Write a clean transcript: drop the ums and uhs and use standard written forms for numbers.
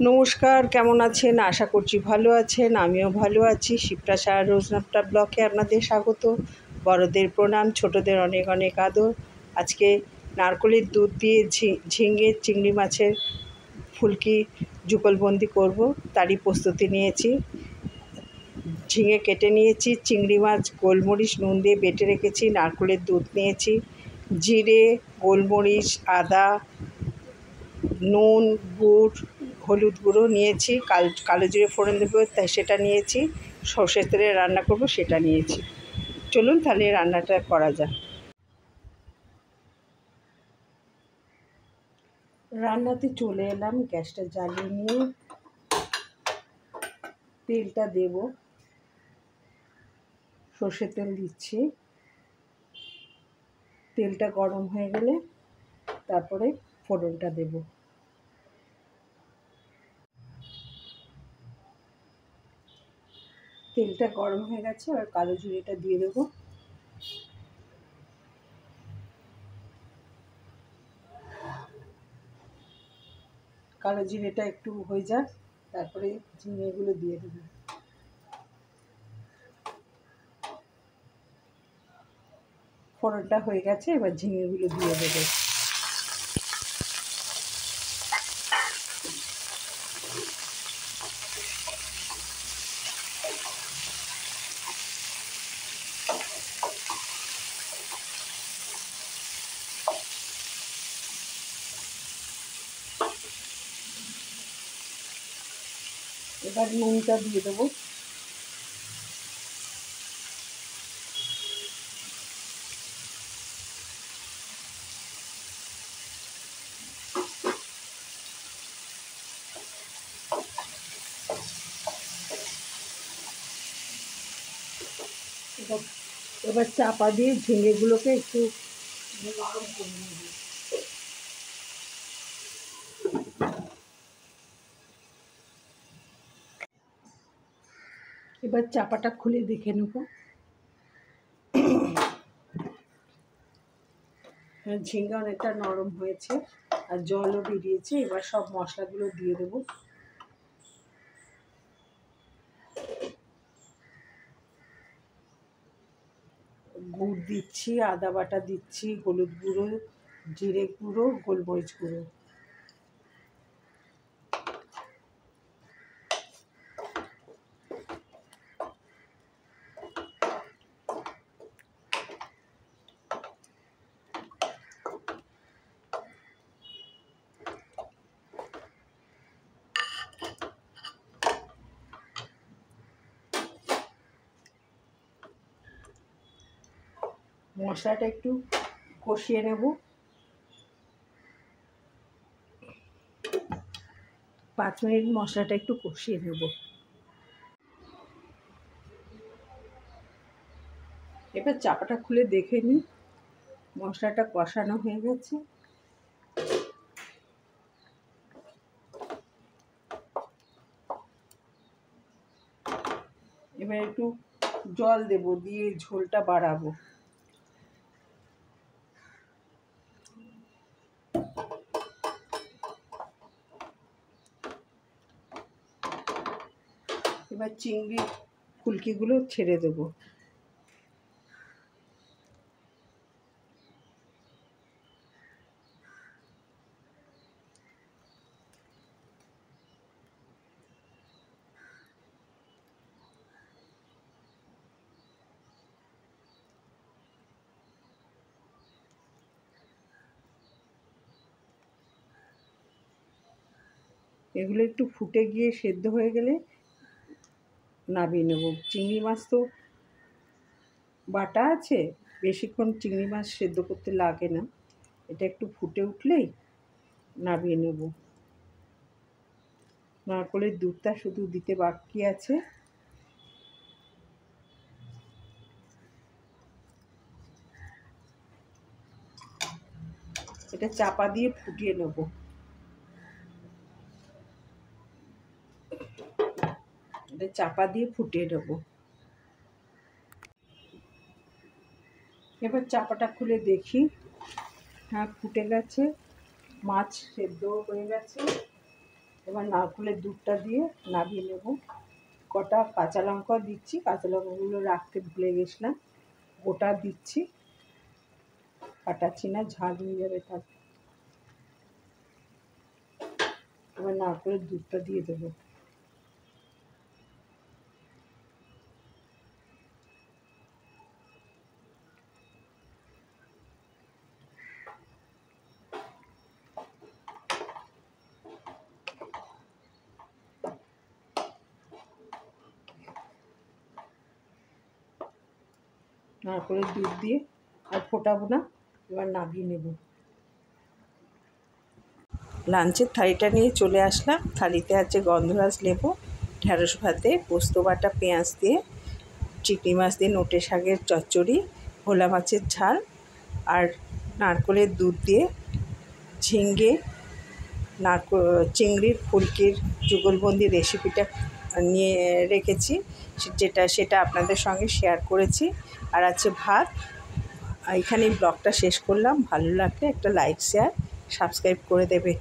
নমস্কার, কেমন আছেন? আশা করছি ভালো আছেন। আমিও ভালো আছি। শিপ্রাশা রোজনাপ্টা ব্লকে আপনাদের স্বাগত। বড়দের প্রণাম, ছোটদের অনেক অনেক আদর। আজকে নারকেলের দুধ দিয়ে ঝিঙে চিংড়ি মাছের ফুলকি যুগলবন্দি করব, তারই প্রস্তুতি নিয়েছি। ঝিঙে কেটে নিয়েছি, চিংড়ি মাছ গোলমরিচ নুন দিয়ে বেটে রেখেছি, নারকেলের দুধ নিয়েছি, জিরে গোলমরিচ আদা নুন গুড় হলুদ গুঁড়ো নিয়েছি, কালো জিরে ফোড়ন দেবো তাই সেটা নিয়েছি, সর্ষের তেলে রান্না করব সেটা নিয়েছি। চলুন তাহলে রান্নাটা করা যাক। রান্নাতে চলে এলাম, গ্যাসটা জ্বালিয়ে নিয়ে তেলটা দেব। সর্ষের তেল দিচ্ছি। তেলটা গরম হয়ে গেলে তারপরে ফোড়নটা দেব। তেলটা গরম হয়ে গেছে, আর কালো জিরেটা দিয়ে দেবো। কালো জিরেটা একটু হয়ে যাক, তারপরে ঝিঙেগুলো দিয়ে দেবো। ফোড়নটা হয়ে গেছে, এবার ঝিঙেগুলো দিয়ে দেবো। এবার নুনটা দিয়ে দেবো। এবার চাপা দিয়ে ঝিঙেগুলোকে একটু নরম করে নেব। এবার চাপাটা খুলে দেখে নেব। ঝিঙে অনেকটা নরম হয়েছে আর জলও বেরিয়েছে। এবার সব মশলাগুলো দিয়ে দেবো। গুড় দিচ্ছি, আদা বাটা দিচ্ছি, হলুদ গুঁড়ো, জিরে গুঁড়ো, গোলমরিচ গুঁড়ো। মশলাটা একটু কষিয়ে নেব। 5 মিনিট মশলাটা একটু কষিয়ে নেব। এবার চাপাটা খুলে দেখে নিই, মশলাটা কষানো হয়ে গেছে। এবার একটু জল দেব, দিয়ে ঝোলটা বাড়াবো। এবার চিংড়ি ফুলকিগুলো ছেড়ে দেবো। এগুলো একটু ফুটে গিয়ে সেদ্ধ হয়ে গেলে নামিয়ে নেব। চিংড়ি মাছ তো বাটা আছে, বেশিক্ষণ চিংড়ি মাছ সেদ্ধ করতে লাগে না। এটা একটু ফুটে উঠলেই নামিয়ে নেব। নারকেলের দুধটা শুধু দিতে বাকি আছে। এটা চাপা দিয়ে ফুটিয়ে নেব। এটা চাপা দিয়ে ফুটিয়ে নেব। এবার চাপাটা খুলে দেখি, হ্যাঁ ফুটে গেছে, মাছ সেদ্ধ হয়ে গেছে। এবার নারকেলের দুধটা দিয়ে নামিয়ে নেব। কটা কাঁচা লঙ্কা দিচ্ছি, কাঁচা লঙ্কাগুলো রাখতে ভুলে গেছিলাম, গোটা দিচ্ছি, কাটাচ্ছি না, ঝাল হয়ে যাবে তার। এবার নারকেলের দুধটা দিয়ে দেবো। নারকেলের দুধ দিয়ে আর ফোটাবো না, এবার নামিয়ে নেব। লাঞ্চের থালিটা নিয়ে চলে আসলাম। থালিতে আছে গন্ধরাজ লেবু, ঢ্যাঁড়স ভাতে, পোস্ত বাটা, পেঁয়াজ দিয়ে, চিংড়ি মাছ দিয়ে নোটে শাকের চচ্চড়ি, ভোলা মাছের ঝাল, আর নারকেলের দুধ দিয়ে ঝিঙে চিংড়ির ফুলকির যুগলবন্দি রেসিপিটা নিয়ে রেখেছি, সেটা আপনাদের সঙ্গে শেয়ার করেছি। আর আছে ভাত। এখানেই ব্লগটা শেষ করলাম। ভালো লাগলে একটা লাইক, শেয়ার, সাবস্ক্রাইব করে দেবে।